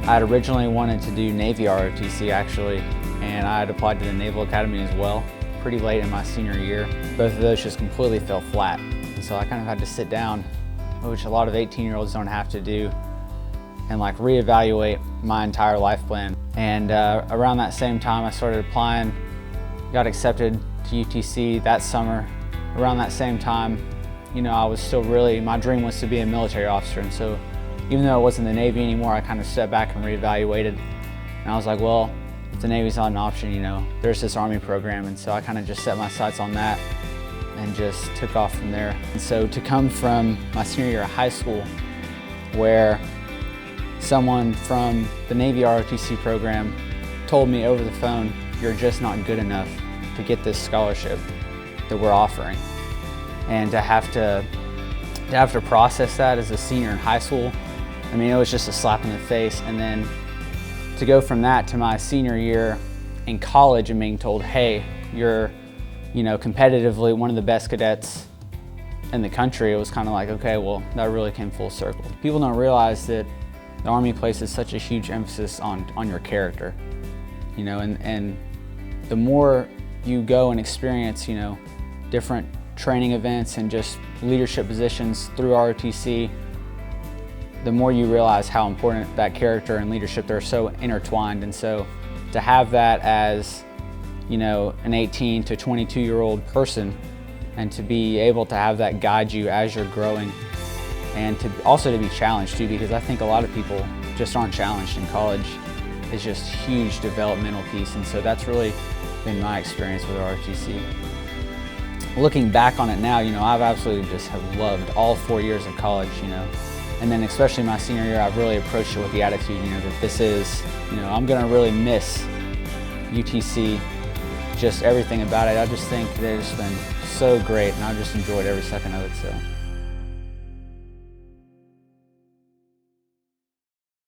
I had originally wanted to do Navy ROTC actually, and I had applied to the Naval Academy as well, pretty late in my senior year. Both of those just completely fell flat. And so I kind of had to sit down, which a lot of 18-year-olds don't have to do, and like reevaluate my entire life plan. And around that same time, I started applying, got accepted to UTC that summer. Around that same time, you know, I was still really, my dream was to be a military officer. And so even though I wasn't in the Navy anymore, I kind of stepped back and reevaluated. And I was like, well, if the Navy's not an option, you know, there's this Army program. And so I kind of just set my sights on that and just took off from there. And so to come from my senior year of high school, where someone from the Navy ROTC program told me over the phone, you're just not good enough to get this scholarship that we're offering. And to have to process that as a senior in high school, I mean, it was just a slap in the face. And then to go from that to my senior year in college and being told, hey, you're, you know, competitively one of the best cadets in the country, it was kind of like, okay, well, that really came full circle. People don't realize that the Army places such a huge emphasis on your character, you know, and the more you go and experience, you know, different training events and just leadership positions through ROTC, the more you realize how important that character and leadership, they're so intertwined. And so to have that as, you know, an 18 to 22-year-old person, and to be able to have that guide you as you're growing, and to also to be challenged too, because I think a lot of people just aren't challenged in college, is just a huge developmental piece. And so that's really been my experience with ROTC. Looking back on it now, you know, I've absolutely just have loved all 4 years of college, you know. And then especially my senior year, I've really approached it with the attitude, you know, that this is, you know, I'm gonna really miss UTC, just everything about it. I just think that it's been so great, and I've just enjoyed every second of it, so.